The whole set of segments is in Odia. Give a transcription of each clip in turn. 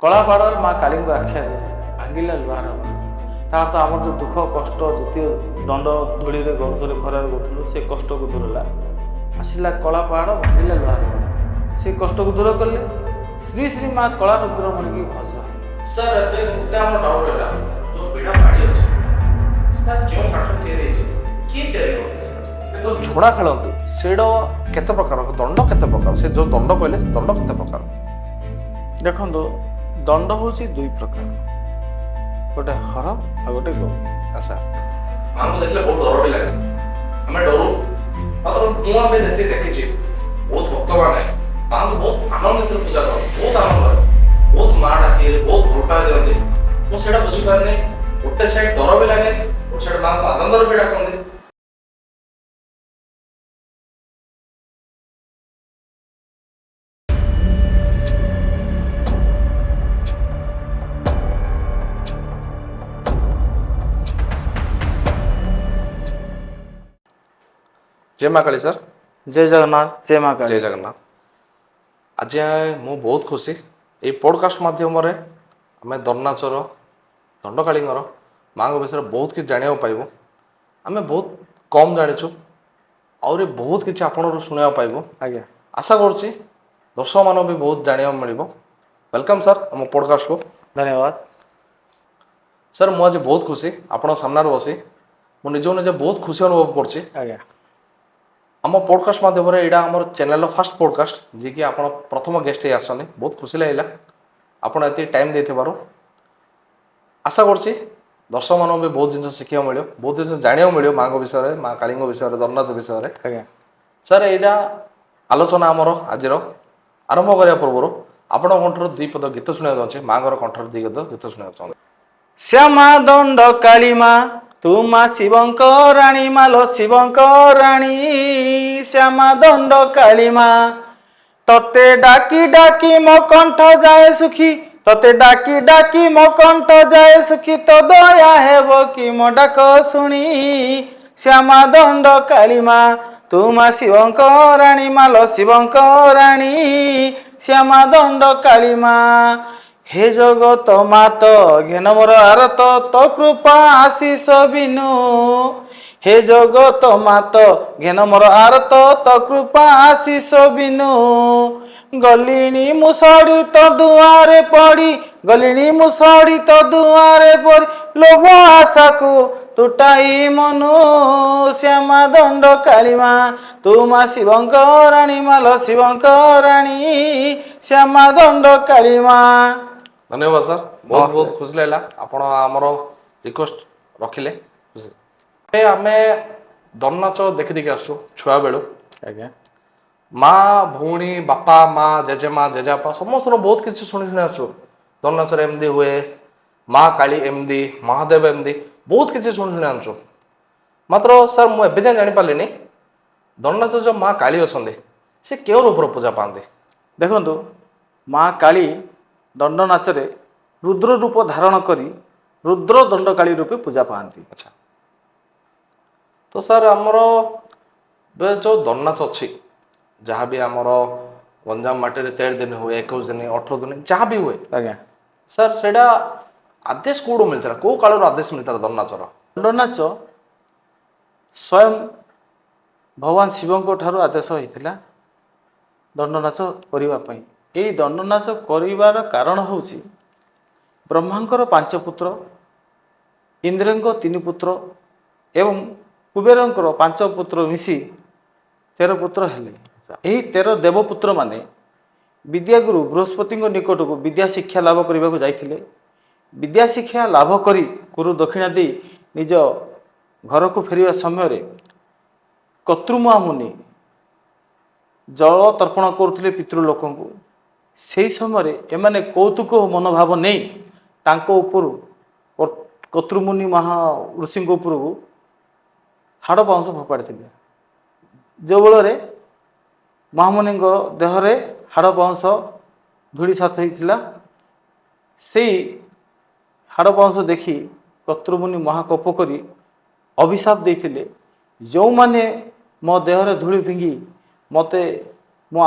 କଳାପାହାଡ଼ରେ ମା କାଳୀଙ୍କୁ ଆଖ୍ୟା ଦେଲେ ଭାଙ୍ଗିଲା ଲୁହାର ତାହାର ତ ଆମର ଯେଉଁ ଦୁଃଖ କଷ୍ଟ ଯେତିକି ଦଣ୍ଡ ଧୂଳିରେ ଗଡ଼ୁଥିଲେ ଖରାରେ ଗଡ଼ୁଥିଲୁ ସେ କଷ୍ଟକୁ ଦୂର ହେଲା। ଆସିଲା କଳାପାହାଡ଼ ଭାଙ୍ଗିଲା ଲୁହାର ସେ କଷ୍ଟକୁ ଦୂର କଲେ ଶ୍ରୀ ଶ୍ରୀ ମା କଳା ରୁଦ୍ରମଣିକି ଭଜ। ସାର୍ ଏବେ ଗୋଟେ ଆମର ଡାଉଟ୍ ହେଲା ଯୋଉ ବିଡ଼ା ମାଡ଼ି ଅଛି ସେଟା କେଉଁ କାଠରେ ତିଆରି ହେଇଛି କିଏ ତିଆରି କରୁଛନ୍ତି? ଯେଉଁ ଝୁଣା ଖେଳନ୍ତି ସେଇଟା କେତେ ପ୍ରକାର ଦଣ୍ଡ କେତେ ପ୍ରକାର ସେ ଯେଉଁ ଦଣ୍ଡ କହିଲେ ଦଣ୍ଡ କେତେ ପ୍ରକାର? ଦେଖନ୍ତୁ ଦଣ୍ଡ ହେଉଛି ଦୁଇ ପ୍ରକାର, ଗୋଟେ ହର ଆଉ ଗୋଟେ ଗୌରୀ। ଆଚ୍ଛା, ଆମକୁ ଦେଖିଲେ ବହୁତ ଡର ବି ଲାଗେ, ଆମେ ଡରୁ। ମାତ୍ର ମୁଁ ଏବେ ଯେତିକି ଦେଖିଛି ବହୁତ ଭକ୍ତମାନେ ତାଙ୍କୁ ବହୁତ ଆନନ୍ଦିତରେ ପୂଜା କରନ୍ତି, ବହୁତ ଆନନ୍ଦରେ, ବହୁତ ମା ଡାକିଲେ ବହୁତ ଭଲ ପାଇ ଦିଅନ୍ତି। ମୁଁ ସେଇଟା ବୁଝିପାରିନି, ଗୋଟେ ସାଇଡ୍ ଡର ବି ଲାଗେ, ଗୋଟେ ସାଇଡ୍ ମାଙ୍କୁ ଆନନ୍ଦରେ ବି ଡାକନ୍ତି। ଜୟ ମା କାଳୀ ସାର୍। ଜୟ ଜଗନ୍ନାଥ, ଜୟ ମା କାଳୀ। ଜୟ ଜଗନ୍ନାଥ। ଆଜି ମୁଁ ବହୁତ ଖୁସି ଏଇ ପଡ଼କାଷ୍ଟ ମାଧ୍ୟମରେ ଆମେ ଦଣ୍ଡନାଚର ଦଣ୍ଡକାଳୀଙ୍କର ମାଙ୍କ ବିଷୟରେ ବହୁତ କିଛି ଜାଣିବାକୁ ପାଇବୁ। ଆମେ ବହୁତ କମ୍ ଜାଣିଛୁ, ଆହୁରି ବହୁତ କିଛି ଆପଣଙ୍କୁ ଶୁଣିବାକୁ ପାଇବୁ। ଆଜ୍ଞା, ଆଶା କରୁଛି ଦର୍ଶକମାନଙ୍କୁ ବି ବହୁତ ଜାଣିବାକୁ ମିଳିବ। ୱେଲକମ୍ ସାର୍ ଆମ ପଡ଼କାଷ୍ଟକୁ। ଧନ୍ୟବାଦ। ସାର୍ ମୁଁ ଆଜି ବହୁତ ଖୁସି ଆପଣଙ୍କ ସାମ୍ନାରେ ବସି ମୁଁ ନିଜକୁ ନିଜେ ବହୁତ ଖୁସି ଅନୁଭବ କରୁଛି। ଆଜ୍ଞା, ଆମ ପଡ଼କାଷ୍ଟ ମାଧ୍ୟମରେ ଏଇଟା ଆମର ଚ୍ୟାନେଲର ଫାଷ୍ଟ ପଡ଼କାଷ୍ଟ ଯିଏକି ଆପଣ ପ୍ରଥମ ଗେଷ୍ଟ ହେଇ ଆସଛନ୍ତି। ବହୁତ ଖୁସି ଲାଗିଲା ଆପଣ ଏତିକି ଟାଇମ୍ ଦେଇଥିବାରୁ। ଆଶା କରୁଛି ଦର୍ଶକମାନଙ୍କୁ ବି ବହୁତ ଜିନିଷ ଶିଖିବାକୁ ମିଳିବ, ବହୁତ ଜିନିଷ ଜାଣିବାକୁ ମିଳିବ ମାଙ୍କ ବିଷୟରେ, ମା କାଳୀଙ୍କ ବିଷୟରେ, ଦଣ୍ଡନାଚ ବିଷୟରେ। ଆଜ୍ଞା। ସାର୍ ଏଇଟା ଆଲୋଚନା ଆମର ଆଜିର ଆରମ୍ଭ କରିବା ପୂର୍ବରୁ ଆପଣଙ୍କ କଣ୍ଠରୁ ଦୁଇ ପଦ ଗୀତ ଶୁଣିବାକୁ ଚାହୁଁଛି। ମାଙ୍କର କଣ୍ଠରୁ ଦୁଇ ପଦ ଗୀତ ଶୁଣିବାକୁ ଚାହୁଁଛି। ଶ୍ୟାମା ଦଣ୍ଡ କାଳୀ ମା ତୁ ମା ଶିବଙ୍କ ରାଣୀ ମାଲୋ ଶିବଙ୍କ ରାଣୀ। ଶ୍ୟାମା ଦଣ୍ଡ କାଳୀ ମା ତତେ ଡାକି ଡାକି ମୋ କଣ୍ଠ ଯାଏ ସୁଖୀ, ତତେ ଡାକି ଡାକି ମୋ କଣ୍ଠ ଯାଏ ସୁଖୀ, ତ ଦୟା ହେବ କି ମୋ ଡାକ ଶୁଣି। ଶ୍ୟାମା ଦଣ୍ଡ କାଳୀ ମା ତୁ ମା ଶିବଙ୍କ ରାଣୀ ମାଲୋ ଶିବଙ୍କ ରାଣୀ। ଶ୍ୟାମା ଦଣ୍ଡ କାଳୀ ମା ହେ ଜଗତ ମାତ ଘେନ ମୋର ଆରତ, ତ କୃପା ଆଶିଷ ବିନୁ। ହେ ଜଗତ ମାତ ଘେନ ମୋର ଆରତ, ତ କୃପା ଆଶିଷ ବିନୁ। ଗଲିଣି ମୁଁ ଷଢ଼ି ତ ଦୁଆରେ ପଡ଼ି, ଗଲିଣି ମୁଁ ଷଢ଼ି ତ ଦୁଆରେ ପଡ଼ି, ଲୋଭ ଆଶାକୁ ତୁଟାଇ ମନୁ। ଶ୍ୟାମା ଦଣ୍ଡ କାଳୀ ମା ତୁ ମା ଶିବଙ୍କ ରାଣୀ ମାଲୋ ଶିବଙ୍କ ରାଣୀ। ଶ୍ୟାମା ଦଣ୍ଡ କାଳୀ ମା। ଧନ୍ୟବାଦ ସାର୍, ବହୁତ ବହୁତ ନମସ୍ତେ। ଖୁସି ଲାଗିଲା ଆପଣ ଆମର ରିକ୍ୱେଷ୍ଟ ରଖିଲେ। ଖୁସି ଆମେ ଦଣ୍ଡନାଚ ଦେଖି ଦେଖି ଆସୁ ଛୁଆବେଳୁ। ଆଜ୍ଞା, ମା ଭଉଣୀ ବାପା ମା ଜେଜେମା ଜେଜେବାପା ସମସ୍ତଙ୍କୁ ବହୁତ କିଛି ଶୁଣି ଶୁଣି ଆସୁ। ଦଣ୍ଡନାଚରେ ଏମିତି ହୁଏ, ମା କାଳୀ ଏମିତି, ମହାଦେବ ଏମିତି ବହୁତ କିଛି ଶୁଣି ଶୁଣି ଆସୁଛୁ। ମାତ୍ର ସାର୍ ମୁଁ ଏବେ ଯାଏଁ ଜାଣିପାରିଲିନି ଦଣ୍ଡନାଚ ଯେଉଁ ମା କାଳୀ ଅଛନ୍ତି ସେ କେଉଁ ରୂପରେ ପୂଜା ପାଆନ୍ତି? ଦେଖନ୍ତୁ ମା କାଳୀ ଦଣ୍ଡ ନାଚରେ ରୁଦ୍ର ରୂପ ଧାରଣ କରି ରୁଦ୍ର ଦଣ୍ଡକାଳୀ ରୂପେ ପୂଜା ପାଆନ୍ତି। ଆଚ୍ଛା, ତ ସାର୍ ଆମର ଏବେ ଯେଉଁ ଦଣ୍ଡନାଚ ଅଛି ଯାହାବି ଆମର ଗଞ୍ଜାମ ମାଟିରେ 13 ଦିନ ହୁଏ, 21 ଦିନ, 18 ଦିନ ଯାହା ବି ହୁଏ, ଆଜ୍ଞା, ସାର୍ ସେଇଟା ଆଦେଶ କେଉଁଠୁ ମିଳିଥିଲା, କେଉଁ କାଳରୁ ଆଦେଶ ମିଳିଥିଲା ଦଣ୍ଡନାଚର? ଦଣ୍ଡନାଚ ସ୍ୱୟଂ ଭଗବାନ ଶିବଙ୍କ ଠାରୁ ଆଦେଶ ହୋଇଥିଲା ଦଣ୍ଡନାଚ କରିବା ପାଇଁ। ଏହି ଦଣ୍ଡନାଚ କରିବାର କାରଣ ହେଉଛି ବ୍ରହ୍ମାଙ୍କର 5 ପୁତ୍ର, ଇନ୍ଦ୍ରଙ୍କ 3 ପୁତ୍ର ଏବଂ କୁବେରଙ୍କର 5 ପୁତ୍ର ମିଶି 13 ପୁତ୍ର ହେଲେ। ଏହି 13 ଦେବପୁତ୍ରମାନେ ବିଦ୍ୟାଗୁରୁ ବୃହସ୍ପତିଙ୍କ ନିକଟକୁ ବିଦ୍ୟା ଶିକ୍ଷା ଲାଭ କରିବାକୁ ଯାଇଥିଲେ। ବିଦ୍ୟା ଶିକ୍ଷା ଲାଭ କରି ଗୁରୁ ଦକ୍ଷିଣା ଦେଇ ନିଜ ଘରକୁ ଫେରିବା ସମୟରେ କର୍ତ୍ତୃମା ମୁନି ଜଳ ତର୍ପଣ କରୁଥିଲେ ପିତୃଲୋକଙ୍କୁ। ସେହି ସମୟରେ ଏମାନେ କୌତୁକ ମନୋଭାବ ନେଇ ତାଙ୍କ ଉପରୁ କର୍ତ୍ତୃମୁନି ମହା ଋଷିଙ୍କ ଉପରକୁ ହାଡ଼ ପାଉଁଶ ଫୋପାଡ଼ିଥିଲେ। ଯେଉଁବଳରେ ମହାମୁନିଙ୍କ ଦେହରେ ହାଡ଼ ପାଉଁଶ ଧୂଳିସାତ ହେଇଥିଲା। ସେଇ ହାଡ଼ ପାଉଁଶ ଦେଖି କର୍ତ୍ତୃମୁନି ମହାକୋପ କରି ଅଭିଶାପ ଦେଇଥିଲେ, ଯେଉଁମାନେ ମୋ ଦେହରେ ଧୂଳି ଫିଙ୍ଗି ମୋତେ ମୋ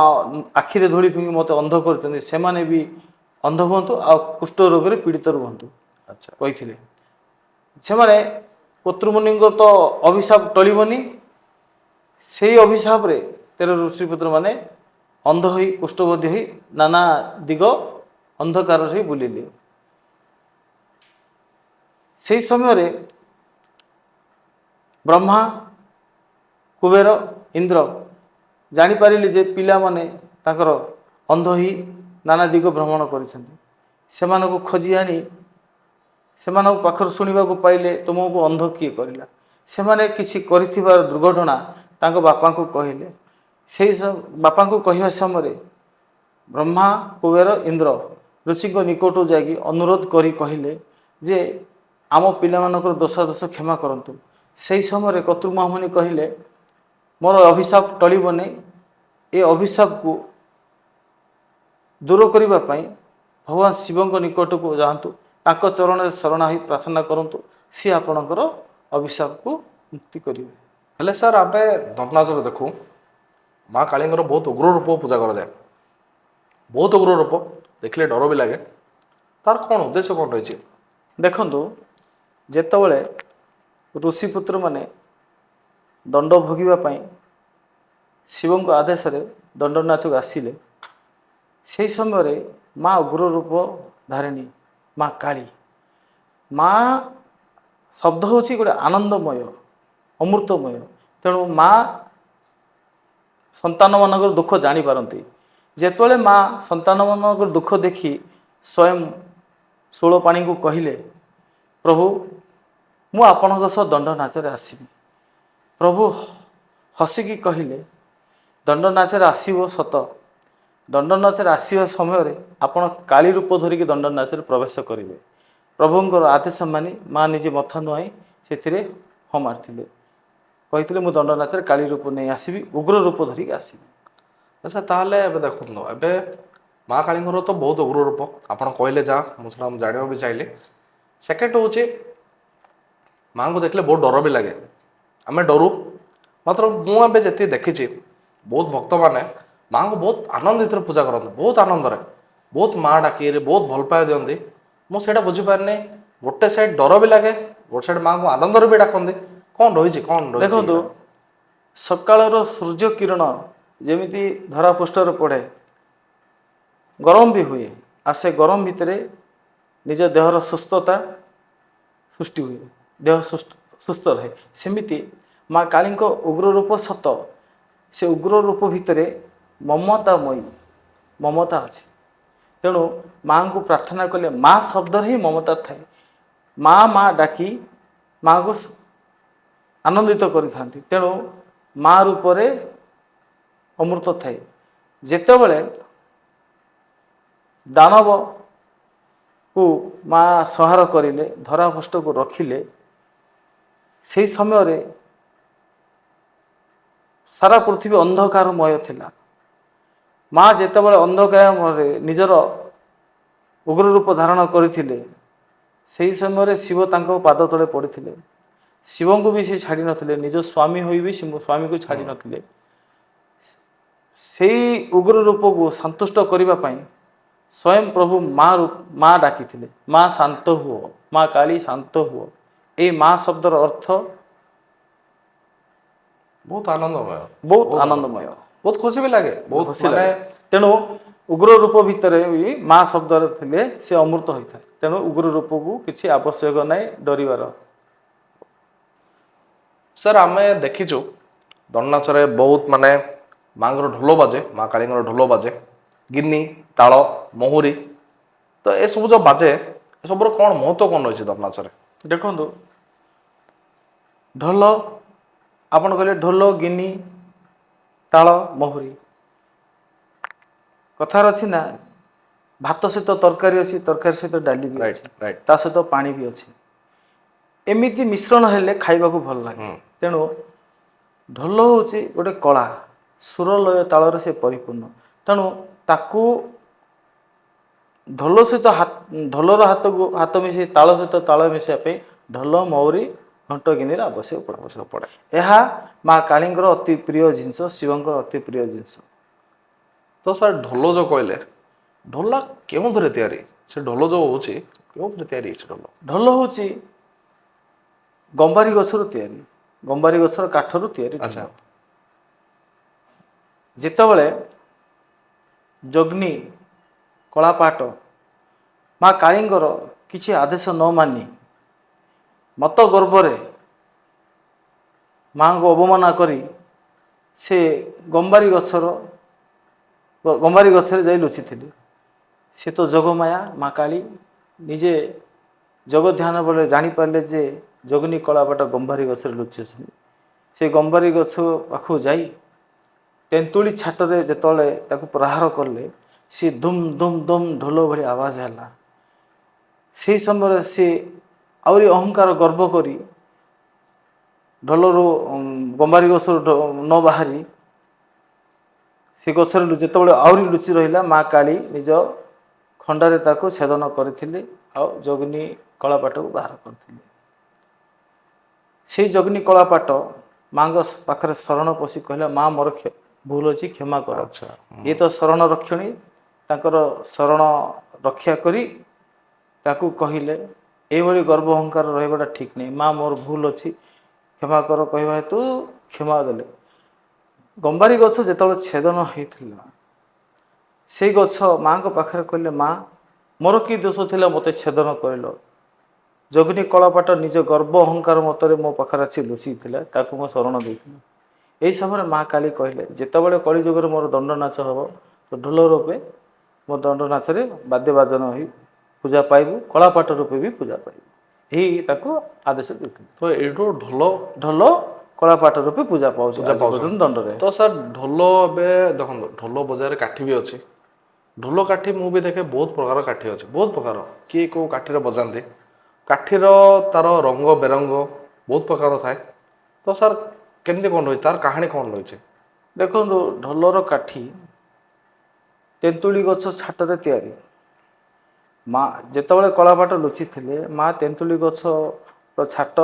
ଆଖିରେ ଧୂଳି ଫିଙ୍ଗି ମୋତେ ଅନ୍ଧ କରିଛନ୍ତି ସେମାନେ ବି ଅନ୍ଧ ହୁଅନ୍ତୁ ଆଉ କୁଷ୍ଠ ରୋଗରେ ପୀଡ଼ିତ ରୁହନ୍ତୁ ଆଚ୍ଛା କହିଥିଲେ। ସେମାନେ ପତୃମୁନିଙ୍କ ତ ଅଭିଶାପ ଟଳିବନି, ସେଇ ଅଭିଶାପରେ 13 ଋଷିପୁତ୍ର ମାନେ ଅନ୍ଧ ହୋଇ କୁଷ୍ଠବୋଧୀ ହୋଇ ନାନା ଦିଗ ଅନ୍ଧକାରରେ ବୁଲିଲେ। ସେହି ସମୟରେ ବ୍ରହ୍ମା, କୁବେର, ଇନ୍ଦ୍ର ଜାଣିପାରିଲେ ଯେ ପିଲାମାନେ ତାଙ୍କର ଅନ୍ଧ ହୋଇ ନାନା ଦିଗ ଭ୍ରମଣ କରିଛନ୍ତି। ସେମାନଙ୍କୁ ଖୋଜି ଆଣି ସେମାନଙ୍କ ପାଖରୁ ଶୁଣିବାକୁ ପାଇଲେ ତୁମକୁ ଅନ୍ଧ କିଏ କରିଲା। ସେମାନେ କିଛି କରିଥିବା ଦୁର୍ଘଟଣା ତାଙ୍କ ବାପାଙ୍କୁ କହିଲେ। ସେହି ବାପାଙ୍କୁ କହିବା ସମୟରେ ବ୍ରହ୍ମା, କୁବେର, ଇନ୍ଦ୍ର ଋଷିଙ୍କ ନିକଟକୁ ଯାଇକି ଅନୁରୋଧ କରି କହିଲେ ଯେ ଆମ ପିଲାମାନଙ୍କର ଦୋଷ କ୍ଷମା କରନ୍ତୁ। ସେହି ସମୟରେ କର୍ତ୍ତୃମହାମୁନି କହିଲେ ମୋର ଅଭିଶାପ ଟଳିବ ନାହିଁ, ଏ ଅଭିଶାପକୁ ଦୂର କରିବା ପାଇଁ ଭଗବାନ ଶିବଙ୍କ ନିକଟକୁ ଯାଆନ୍ତୁ, ତାଙ୍କ ଚରଣରେ ଶରଣ ହୋଇ ପ୍ରାର୍ଥନା କରନ୍ତୁ, ସିଏ ଆପଣଙ୍କର ଅଭିଶାପକୁ ମୁକ୍ତି କରିବେ। ହେଲେ ସାର୍ ଆମେ ଦଣ୍ଡନାଚରେ ଦେଖୁ ମା କାଳୀଙ୍କର ବହୁତ ଉଗ୍ର ରୂପ ପୂଜା କରାଯାଏ, ବହୁତ ଉଗ୍ର ରୂପ ଦେଖିଲେ ଡର ବି ଲାଗେ। ତାର କ'ଣ ଉଦ୍ଦେଶ୍ୟ କ'ଣ ରହିଛି? ଦେଖନ୍ତୁ, ଯେତେବେଳେ ଋଷିପୁତ୍ରମାନେ ଦଣ୍ଡ ଭୋଗିବା ପାଇଁ ଶିବଙ୍କ ଆଦେଶରେ ଦଣ୍ଡନାଚକୁ ଆସିଲେ, ସେହି ସମୟରେ ମା ଉଗ୍ର ରୂପ ଧାରିଣୀ ମା କାଳୀ, ମା ଶବ୍ଦ ହେଉଛି ଗୋଟେ ଆନନ୍ଦମୟ, ଅମୃତମୟ। ତେଣୁ ମା ସନ୍ତାନମାନଙ୍କର ଦୁଃଖ ଜାଣିପାରନ୍ତି। ଯେତେବେଳେ ମା ସନ୍ତାନମାନଙ୍କର ଦୁଃଖ ଦେଖି ସ୍ୱୟଂ ଷୋଳପାଣିଙ୍କୁ କହିଲେ ପ୍ରଭୁ ମୁଁ ଆପଣଙ୍କ ସହ ଦଣ୍ଡ ନାଚରେ ଆସିବି। ପ୍ରଭୁ ହସିକି କହିଲେ ଦଣ୍ଡ ନାଚରେ ଆସିବ ସତ, ଦଣ୍ଡ ନାଚରେ ଆସିବା ସମୟରେ ଆପଣ କାଳୀ ରୂପ ଧରିକି ଦଣ୍ଡ ନାଚରେ ପ୍ରବେଶ କରିବେ। ପ୍ରଭୁଙ୍କର ଆଦେଶ ମାନି ମା ନିଜେ ମଥା ନୁଆଁଇ ସେଥିରେ ହଁ ମାରିଥିଲେ, କହିଥିଲେ ମୁଁ ଦଣ୍ଡ ନାଚରେ କାଳୀ ରୂପ ନେଇ ଆସିବି, ଉଗ୍ର ରୂପ ଧରିକି ଆସିବି। ଆଚ୍ଛା ତାହେଲେ ଏବେ ଦେଖନ୍ତୁ, ଏବେ ମା କାଳୀଙ୍କର ତ ବହୁତ ଉଗ୍ର ରୂପ ଆପଣ କହିଲେ, ଯାହା ମୁଁ ସେଟା ଜାଣିବାକୁ ବି ଚାହିଁଲି। ସେକେଣ୍ଡ ହେଉଛି ମାଆଙ୍କୁ ଦେଖିଲେ ବହୁତ ଡର ବି ଲାଗେ, ଆମେ ଡରୁ। ମାତ୍ର ମୁଁ ଏବେ ଯେତିକି ଦେଖିଛି ବହୁତ ଭକ୍ତମାନେ ମାଆଙ୍କୁ ବହୁତ ଆନନ୍ଦିତରେ ପୂଜା କରନ୍ତି, ବହୁତ ଆନନ୍ଦରେ, ବହୁତ ମା ଡାକିରେ ବହୁତ ଭଲ ପାଇବା ଦିଅନ୍ତି। ମୁଁ ସେଇଟା ବୁଝିପାରିନି, ଗୋଟେ ସାଇଡ୍ ଡର ବି ଲାଗେ, ଗୋଟେ ସାଇଡ୍ ମାଆଙ୍କୁ ଆନନ୍ଦରେ ବି ଡାକନ୍ତି। କ'ଣ ରହିଛି ଦେଖନ୍ତୁ, ଏଇଟା? ସକାଳର ସୂର୍ଯ୍ୟ କିରଣ ଯେମିତି ଧରାପୃଷ୍ଠରେ ପଡ଼େ, ଗରମ ବି ହୁଏ, ଆଉ ସେ ଗରମ ଭିତରେ ନିଜ ଦେହର ସୁସ୍ଥତା ସୃଷ୍ଟି ହୁଏ, ଦେହ ସୁସ୍ଥ ରହେ। ସେମିତି ମା କାଳୀଙ୍କ ଉଗ୍ର ରୂପ ସତ, ସେ ଉଗ୍ର ରୂପ ଭିତରେ ମମତାମୟୀ ମମତା ଅଛି। ତେଣୁ ମାଆଙ୍କୁ ପ୍ରାର୍ଥନା କଲେ, ମା ଶବ୍ଦରେ ହିଁ ମମତା ଥାଏ। ମା ମା ଡାକି ମାଆଙ୍କୁ ଆନନ୍ଦିତ କରିଥାନ୍ତି। ତେଣୁ ମା ରୂପରେ ଅମୃତ ଥାଏ। ଯେତେବେଳେ ଦାନବକୁ ମା ସଂହାର କରିଲେ, ଧରାପୃଷ୍ଠକୁ ରଖିଲେ, ସେହି ସମୟରେ ସାରା ପୃଥିବୀ ଅନ୍ଧକାରମୟ ଥିଲା। ମା ଯେତେବେଳେ ଅନ୍ଧକାରରେ ନିଜର ଉଗ୍ର ରୂପ ଧାରଣ କରିଥିଲେ, ସେହି ସମୟରେ ଶିବ ତାଙ୍କ ପାଦ ତଳେ ପଡ଼ିଥିଲେ। ଶିବଙ୍କୁ ବି ସେ ଛାଡ଼ି ନଥିଲେ, ନିଜ ସ୍ୱାମୀ ହୋଇ ବି ସ୍ୱାମୀକୁ ଛାଡ଼ି ନଥିଲେ। ସେଇ ଉଗ୍ର ରୂପକୁ ସନ୍ତୁଷ୍ଟ କରିବା ପାଇଁ ସ୍ୱୟଂ ପ୍ରଭୁ ମା ଡାକିଥିଲେ, ମା ଶାନ୍ତ ହୁଅ, ମା କାଳୀ ଶାନ୍ତ ହୁଅ। ଏଇ ମା ଶବ୍ଦର ଅର୍ଥ ବହୁତ ଆନନ୍ଦମୟ, ବହୁତ ଆନନ୍ଦମୟ, ବହୁତ ଖୁସି ବି ଲାଗେ, ବହୁତ ଖୁସି ମାନେ ଲାଗେ। ତେଣୁ ଉଗ୍ର ରୂପ ଭିତରେ ବି ମା ଶବ୍ଦରେ ଥିଲେ ସେ ଅମୃତ ହୋଇଥାଏ। ତେଣୁ ଉଗ୍ର ରୂପକୁ କିଛି ଆବଶ୍ୟକ ନାହିଁ ଡରିବାର। ସାର୍ ଆମେ ଦେଖିଛୁ ଦଣ୍ଡନାଚରେ ବହୁତ ମାନେ ମାଙ୍କର ଢୋଲ ବାଜେ, ମା କାଳୀଙ୍କର ଢୋଲ ବାଜେ, ଗିନି, ତାଳ, ମହୁରୀ, ତ ଏସବୁ ଯେଉଁ ବାଜେ, ଏସବୁର କ'ଣ ମହତ୍ତ୍ୱ କ'ଣ ରହିଛି ଦଣ୍ଡନାଚରେ? ଦେଖନ୍ତୁ, ଢୋଲ ଆପଣ କହିଲେ ଢୋଲ, ଗିନି, ତାଳ, ମହୁରୀ, କଥାରେ ଅଛି ନା ଭାତ ସହିତ ତରକାରୀ ଅଛି, ତରକାରୀ ସହିତ ଡାଲି ବି ରାଇଟ୍ ଅଛି, ରାଇଟ୍। ତା ସହିତ ପାଣି ବି ଅଛି। ଏମିତି ମିଶ୍ରଣ ହେଲେ ଖାଇବାକୁ ଭଲ ଲାଗେ। ତେଣୁ ଢୋଲ ହେଉଛି ଗୋଟେ କଳା, ସୁର ଲୟ ତାଳରେ ସେ ପରିପୂର୍ଣ୍ଣ। ତେଣୁ ତାକୁ ଢୋଲ ସହିତ ଢୋଲର ହାତ ମିଶାଇ ତାଳ ସହିତ ତାଳ ମିଶାଇବା ପାଇଁ ଢୋଲ, ମହୁରୀ, ଘଣ୍ଟ, ଗିନିର ଆବଶ୍ୟକ ପଡ଼େ। ଏହା ମା କାଳୀଙ୍କର ଅତି ପ୍ରିୟ ଜିନିଷ, ଶିବଙ୍କର ଅତି ପ୍ରିୟ ଜିନିଷ। ତ ସାର୍ ଢୋଲ ଯେଉଁ କହିଲେ, ଢୋଲ କେଉଁଥିରେ ତିଆରି? ସେ ଢୋଲ ଯୋଉ ହଉଛି କେଉଁଥିରେ ତିଆରି ହେଇଛି ଢୋଲ? ଢୋଲ ହେଉଛି ଗମ୍ଭାରୀ ଗଛରୁ ତିଆରି, ଗମ୍ଭାରୀ ଗଛର କାଠରୁ ତିଆରି ଆଚ୍ଛା। ଢୋଲ। ଯେତେବେଳେ ଯଗ୍ନି କଳାପାଟ ମା କାଳୀଙ୍କର କିଛି ଆଦେଶ ନ ମାନି ମତ ଗର୍ବରେ ମାଙ୍କୁ ଅବମାନନା କରି ସେ ଗମ୍ଭାରୀ ଗଛରେ ଯାଇ ଲୁଚିଥିଲେ। ସେ ତ ଯୋଗମାୟା ମା କାଳୀ ନିଜେ ଯୋଗ ଧ୍ୟାନ ବେଳେ ଜାଣିପାରିଲେ ଯେ ଯଗ୍ନି କଳାପାଟ ଗମ୍ଭାରୀ ଗଛରେ ଲୁଚିଛନ୍ତି। ସେ ଗମ୍ଭାରୀ ଗଛ ପାଖକୁ ଯାଇ ତେନ୍ତୁଳି ଛାଟରେ ଯେତେବେଳେ ତାକୁ ପ୍ରହାର କଲେ, ସେ ଧୁମ୍ ଧୁମ୍ ଧୁମ୍ ଢୋଲ ଭଳି ଆବାଜ ହେଲା। ସେହି ସମୟରେ ସେ ଆହୁରି ଅହଙ୍କାର ଗର୍ବ କରି ଢୋଲରୁ ଗମ୍ଭାରୀ ଗଛରୁ ନ ବାହାରି ସେ ଗଛରେ ଯେତେବେଳେ ଆହୁରି ଲୁଚି ରହିଲା, ମା କାଳୀ ନିଜ ଖଣ୍ଡାରେ ତାକୁ ଛେଦନ କରିଥିଲେ ଆଉ ଯଗ୍ନି କଳାପାଟକୁ ବାହାର କରିଥିଲେ। ସେଇ ଯଗ୍ନି କଳାପାଟ ମାଙ୍କ ପାଖରେ ଶରଣ ପଶି କହିଲା, ମା ମୋର ଭୁଲ ଅଛି, କ୍ଷମା କର। ଆଚ୍ଛା। ଇଏ ତ ଶରଣ ରକ୍ଷଣୀ, ତାଙ୍କର ଶରଣ ରକ୍ଷା କରି ତାକୁ କହିଲେ ଏଇଭଳି ଗର୍ବ ଅହଙ୍କାର ରହିବାଟା ଠିକ୍ ନାହିଁ, ମା ମୋର ଭୁଲ ଅଛି କ୍ଷମା କର କହିବା ହେତୁ କ୍ଷମା ଦେଲେ। ଗମ୍ଭାରୀ ଗଛ ଯେତେବେଳେ ଛେଦନ ହେଇଥିଲା, ସେଇ ଗଛ ମାଙ୍କ ପାଖରେ କହିଲେ, ମା ମୋର କି ଦୋଷ ଥିଲା ମୋତେ ଛେଦନ କରିଲ? ଯଗ୍ନି କଳାପାଟ ନିଜ ଗର୍ବ ଅହଙ୍କାର ମତରେ ମୋ ପାଖରେ ଆସି ଲୁଚିଥିଲା, ତାକୁ ମୁଁ ଶରଣ ଦେଇଥିଲି। ଏହି ସମୟରେ ମା କାଳୀ କହିଲେ, ଯେତେବେଳେ କଳିଯୁଗରେ ମୋର ଦଣ୍ଡ ନାଚ ହେବ ତ ଢୋଲ ରୂପେ ମୋ ଦଣ୍ଡ ନାଚରେ ବାଦ୍ୟବାଦନ ହୋଇ ପୂଜା ପାଇବୁ, କଳାପାଟ ରୂପେ ବି ପୂଜା ପାଇବୁ। ଏହି ତାକୁ ଆଦେଶ ଦେଇଥିଲେ। ତ ଏଇଠୁ ଢୋଲ ଢୋଲ କଳାପାଟ ରୂପେ ପୂଜା ପାଉଛି ପୂଜା ଆଜି ପାଉଛନ୍ତି। ପର୍ଯ୍ୟନ୍ତ ଦଣ୍ଡରେ। ତ ସାର୍ ଢୋଲ ଏବେ ଦେଖନ୍ତୁ, ଢୋଲ ବଜାରରେ କାଠି ବି ଅଛି। ଢୋଲ କାଠି ମୁଁ ବି ଦେଖେ ବହୁତ ପ୍ରକାର କାଠି ଅଛି, ବହୁତ ପ୍ରକାର, କିଏ କେଉଁ କାଠିରେ ବଜାନ୍ତି। କାଠିର ତାର ରଙ୍ଗ ବେରଙ୍ଗ ବହୁତ ପ୍ରକାର ଥାଏ। ତ ସାର୍ କେମିତି କ'ଣ ରହିଛି, ତାର କାହାଣୀ କ'ଣ ରହିଛି? ଦେଖନ୍ତୁ, ଢୋଲର କାଠି ତେନ୍ତୁଳି ଗଛ ଛାଟରେ ତିଆରି। ମା ଯେତେବେଳେ କଳାପାଟ ଲୁଚିଥିଲେ, ମା ତେନ୍ତୁଳି ଗଛର ଛାଟ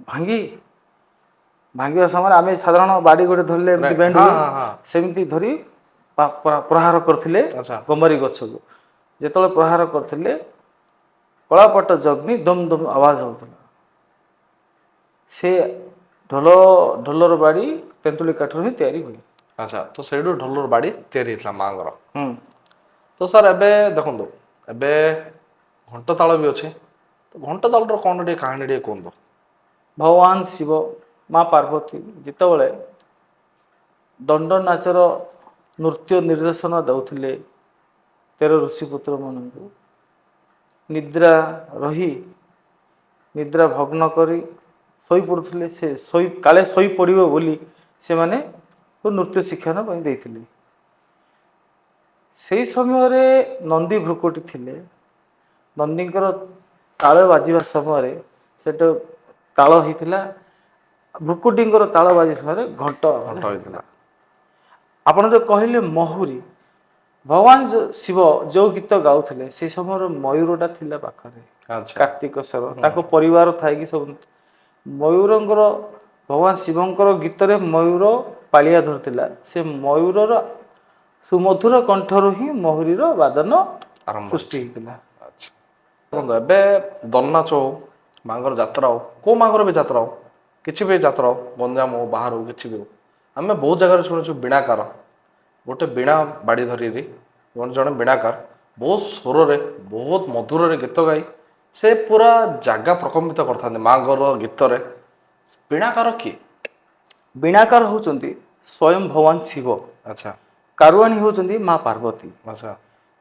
ଭାଙ୍ଗିବା ସମୟରେ ଆମେ ସାଧାରଣ ବାଡ଼ି ଗୋଟେ ଧରିଲେ ଏମିତି ନାଇଁ, ବେଣ୍ଡ ହଁ ହୁଏ, ହଁ ହଁ। ସେମିତି ଧରି ପ୍ରହାର କରିଥିଲେ ଆଚ୍ଛା। ଗମ୍ଭାରୀ ଗଛକୁ। ଯେତେବେଳେ ପ୍ରହାର କରିଥିଲେ, କଳାପାଟ ଯଗ୍ନି ଦମ୍ ଦମ୍ ଆବାଜ ହେଉଥିଲା। ସେ ଢୋଲର ବାଡ଼ି ତେନ୍ତୁଳି କାଠରୁ ହିଁ ତିଆରି ହୁଏ। ଆଚ୍ଛା, ତ ସେଇଠୁ ଢୋଲର ବାଡ଼ି ତିଆରି ହେଇଥିଲା ମାଙ୍କର। ହୁଁ। ତ ସାର୍ ଏବେ ଦେଖନ୍ତୁ, ଏବେ ଘଣ୍ଟ ତାଳ ବି ଅଛି। ତ ଘଣ୍ଟ ତାଳର କ'ଣ ଟିକେ କାହାଣୀ ଟିକେ କୁହନ୍ତୁ। ଭଗବାନ ଶିବ ମା ପାର୍ବତୀ ଯେତେବେଳେ ଦଣ୍ଡ ନାଚର ନୃତ୍ୟ ନିର୍ଦ୍ଦେଶନ ଦେଉଥିଲେ 13 ଋଷିପୁତ୍ରମାନଙ୍କୁ, ନିଦ୍ରା ଭଗ୍ନ କରି ଶୋଇପଡ଼ୁଥିଲେ। ସେ କାଳେ ଶୋଇପଡ଼ିବ ବୋଲି ସେମାନେ ନୃତ୍ୟ ଶିକ୍ଷଣ ପାଇଁ ଦେଇଥିଲେ। ସେହି ସମୟରେ ନନ୍ଦୀ ଭୃକୁଟି ଥିଲେ। ନନ୍ଦୀଙ୍କର ତାଳ ବାଜିବା ସମୟରେ ସେଠୁ ତାଳ ହେଇଥିଲା, ଭୃକୁଟିଙ୍କର ତାଳ ବାଜିବା ସମୟରେ ଘଣ୍ଟ ଆବାଜ ହେଇଥିଲା। ଆପଣ ଯେଉଁ କହିଲେ ମହୁରୀ, ଭଗବାନ ଶିବ ଯେଉଁ ଗୀତ ଗାଉଥିଲେ ସେ ସମୟରେ ମୟୂରଟା ଥିଲା ପାଖରେ। ଆଚ୍ଛା। କାର୍ତ୍ତିକେଶ୍ୱର ତାଙ୍କ ପରିବାର ଥାଇକି ସବୁ ମୟୂରଙ୍କର, ଭଗବାନ ଶିବଙ୍କର ଗୀତରେ ମୟୂର ପାଳିଆ ଧରିଥିଲା। ସେ ମୟୂରର ସୁମଧୁର କଣ୍ଠରୁ ହିଁ ମହୁରୀର ବାଦନ ଆରମ୍ଭ ସୃଷ୍ଟି ହେଇଛି। ହେଇଥିଲା। ଆଚ୍ଛା, ଦେଖନ୍ତୁ ଏବେ ଦଣ୍ଡନାଚ ହଉ, ମାଙ୍କର ଯାତ୍ରା ହଉ, କେଉଁ ମାଙ୍କର ବି ଯାତ୍ରା ହଉ, କିଛି ବି ଯାତ୍ରା ହଉ, ଗଞ୍ଜାମ ହଉ ବାହାର ହଉ, କିଛି ବି ହଉ, ଆମେ ବହୁତ ଜାଗାରେ ଶୁଣିଛୁ ବୀଣାକାର ଗୋଟେ ବୀଣା ବାଡ଼ି ଧରିକିରି ଜଣେ ବୀଣାକାର ବହୁତ ସ୍ୱରରେ ବହୁତ ମଧୁରରେ ଗୀତ ଗାଇ ସେ ପୁରା ଜାଗା ପ୍ରକମ୍ପିତ କରିଥାନ୍ତି ମାଙ୍କର ଗୀତରେ। ବୀଣାକାର କିଏ? ବୀଣାକାର ହେଉଛନ୍ତି ସ୍ୱୟଂ ଭଗବାନ ଶିବ। ଆଚ୍ଛା। କାରୁଆଣୀ ହେଉଛନ୍ତି ମା ପାର୍ବତୀ। ଆଚ୍ଛା।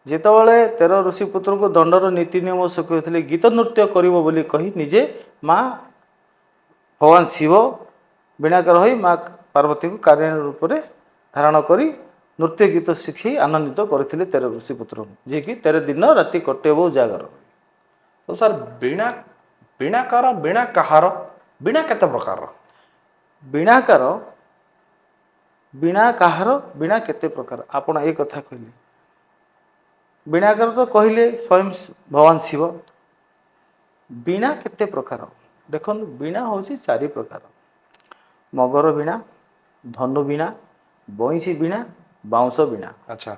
ଯେତେବେଳେ 13 ଋଷିପୁତ୍ରଙ୍କୁ ଦଣ୍ଡର ନୀତି ନିୟମ ଶିଖାଉଥିଲେ, ଗୀତ ନୃତ୍ୟ କରିବ ବୋଲି କହି ନିଜେ ମା ଭଗବାନ ଶିବ ବୀଣାକାର ହୋଇ ମା ପାର୍ବତୀଙ୍କୁ କାରୁଣୀ ରୂପରେ ଧାରଣ କରି ନୃତ୍ୟ ଗୀତ ଶିଖି ଆନନ୍ଦିତ କରିଥିଲେ 13 ଋଷିପୁତ୍ରଙ୍କୁ, ଯିଏକି 13 ଦିନ ରାତି କଟେଇବ ଉଜାଗର। ତ ସାର୍ ବୀଣାକାର, ବୀଣା କାହାର, ବୀଣା କେତେ ପ୍ରକାରର? ବୀଣାକାର, ବୀଣା କାହାର, ବୀଣା କେତେ ପ୍ରକାର, ଆପଣ ଏ କଥା କହିଲେ। ବୀଣାକାର ତ କହିଲେ ସ୍ୱୟଂ ଭଗବାନ ଶିବ। ବୀଣା କେତେ ପ୍ରକାର? ଦେଖନ୍ତୁ, ବୀଣା ହେଉଛି 4 ପ୍ରକାର। ମଗର ବୀଣା, ଧନୁ ବୀଣା, ବଇଁଶୀ ବୀଣା, ବାଉଁଶ ବୀଣା। ଆଚ୍ଛା।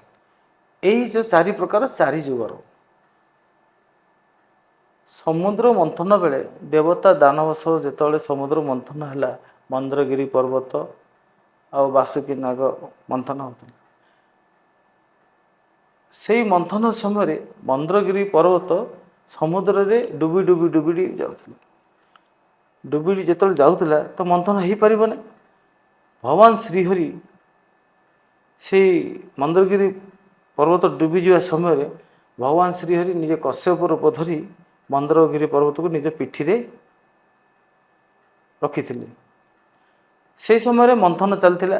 ଏଇ ଯେଉଁ ଚାରି ପ୍ରକାର ଚାରି ଯୁଗର ସମୁଦ୍ର ମନ୍ଥନ ବେଳେ ଦେବତା ଦାନବ ସହ ଯେତେବେଳେ ସମୁଦ୍ର ମନ୍ଥନ ହେଲା, ମନ୍ଦାରଗିରି ପର୍ବତ ଆଉ ବାସୁକୀ ନାଗ ମନ୍ଥନ ହେଉଥିଲା। ସେଇ ମନ୍ଥନ ସମୟରେ ମନ୍ଦାରଗିରି ପର୍ବତ ସମୁଦ୍ରରେ ଡୁବି ଡୁବି ଡୁବି ଯାଉଥିଲା। ଡୁବିଡ଼ି ଯେତେବେଳେ ଯାଉଥିଲା ତ ମନ୍ଥନ ହେଇପାରିବନି। ଭଗବାନ ଶ୍ରୀହରି ସେଇ ମନ୍ଦାରଗିରି ପର୍ବତ ଡୁବିଯିବା ସମୟରେ ଭଗବାନ ଶ୍ରୀହରି ନିଜ କଶ୍ୟପ ରୂପ ଧରି ମନ୍ଦାରଗିରି ପର୍ବତକୁ ନିଜ ପିଠିରେ ରଖିଥିଲେ। ସେହି ସମୟରେ ମନ୍ଥନ ଚାଲିଥିଲା।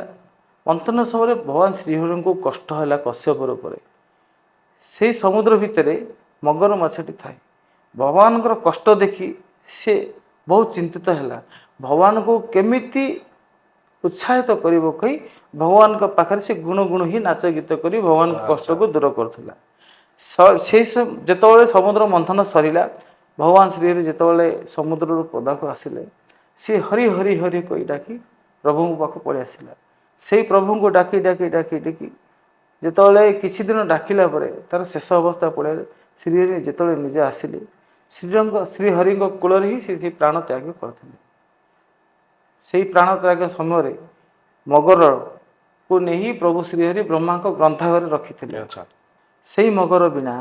ମନ୍ଥନ ସମୟରେ ଭଗବାନ ଶ୍ରୀହରିଙ୍କୁ କଷ୍ଟ ହେଲା କଶ୍ୟପ ରୂପରେ। ସେହି ସମୁଦ୍ର ଭିତରେ ମଗର ମାଛଟି ଥାଏ। ଭଗବାନଙ୍କର କଷ୍ଟ ଦେଖି ସେ ବହୁତ ଚିନ୍ତିତ ହେଲା। ଭଗବାନଙ୍କୁ କେମିତି ଉତ୍ସାହିତ କରିବ କହି ଭଗବାନଙ୍କ ପାଖରେ ସେ ଗୁଣ ଗୁଣ ହିଁ ନାଚ ଗୀତ କରି ଭଗବାନଙ୍କ କଷ୍ଟକୁ ଦୂର କରୁଥିଲା। ସେଇ ଯେତେବେଳେ ସମୁଦ୍ର ମନ୍ଥନ ସରିଲା, ଭଗବାନ ଶ୍ରୀହରି ଯେତେବେଳେ ସମୁଦ୍ରରୁ ପଦାକୁ ଆସିଲେ, ସେ ହରି ହରି ହରି କହି ଡାକି ପ୍ରଭୁଙ୍କ ପାଖକୁ ପଳେଇ ଆସିଲା। ସେଇ ପ୍ରଭୁଙ୍କୁ ଡାକି ଡାକି ଡାକି ଡାକି ଯେତେବେଳେ କିଛି ଦିନ ଡାକିଲା ପରେ ତାର ଶେଷ ଅବସ୍ଥା ପଳେଇଲା। ଶ୍ରୀହରି ଯେତେବେଳେ ନିଜେ ଆସିଲେ, ଶ୍ରୀହରିଙ୍କ କୂଳରେ ହିଁ ସେ ପ୍ରାଣ ତ୍ୟାଗ କରିଥିଲେ। ସେହି ପ୍ରାଣ ତ୍ୟାଗ ସମୟରେ ମଗରକୁ ନେଇ ପ୍ରଭୁ ଶ୍ରୀହରି ବ୍ରହ୍ମାଙ୍କ ଗ୍ରନ୍ଥାଘରେ ରଖିଥିଲେ। ସେହି ମଗର ବିନା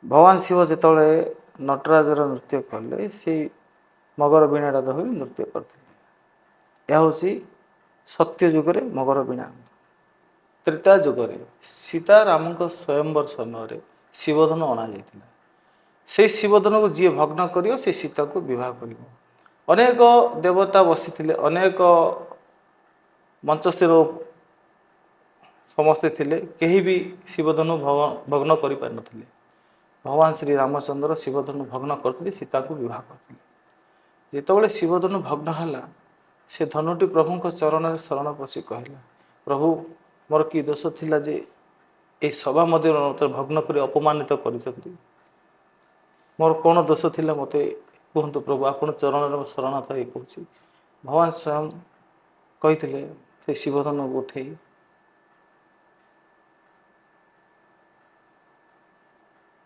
ଭଗବାନ ଶିବ ଯେତେବେଳେ ନଟରାଜର ନୃତ୍ୟ କଲେ, ସେଇ ମଗର ବୀଣାଟା ଧରି ନୃତ୍ୟ କରିଥିଲେ। ଏହା ହେଉଛି ସତ୍ୟ ଯୁଗରେ ମଗର ବୀଣା। ତ୍ରେତା ଯୁଗରେ ସୀତାରାମଙ୍କ ସ୍ୱୟଂବର ସମୟରେ ଶିବଧନୁ ଅଣାଯାଇଥିଲା। ସେହି ଶିବଧନୁକୁ ଯିଏ ଭଗ୍ନ କରିବ ସେ ସୀତାକୁ ବିବାହ କରିବ। ଅନେକ ଦେବତା ବସିଥିଲେ, ଅନେକ ମଞ୍ଚସ୍ଥିର ସମସ୍ତେ ଥିଲେ, କେହି ବି ଶିବଧନୁ ଭଗ୍ନ କରିପାରିନଥିଲେ। ଭଗବାନ ଶ୍ରୀରାମଚନ୍ଦ୍ର ଶିବଧନୁ ଭଗ୍ନ କରିଥିଲେ, ସୀତାଙ୍କୁ ବିବାହ କରିଥିଲେ। ଯେତେବେଳେ ଶିବଧନୁ ଭଗ୍ନ ହେଲା, ସେ ଧନୁଟି ପ୍ରଭୁଙ୍କ ଚରଣରେ ଶରଣ ପଶି କହିଲା, ପ୍ରଭୁ ମୋର କି ଦୋଷ ଥିଲା ଯେ ଏହି ସଭା ମଧ୍ୟରେ ମୋତେ ଭଗ୍ନ କରି ଅପମାନିତ କରିଛନ୍ତି? ମୋର କ'ଣ ଦୋଷ ଥିଲା ମୋତେ କୁହନ୍ତୁ ପ୍ରଭୁ, ଆପଣ ଚରଣରେ ଶରଣାର୍ଥ ହେଇ କହୁଛି। ଭଗବାନ ସ୍ୱୟଂ କହିଥିଲେ ସେ ଶିବଧନୁକୁ ଉଠେଇ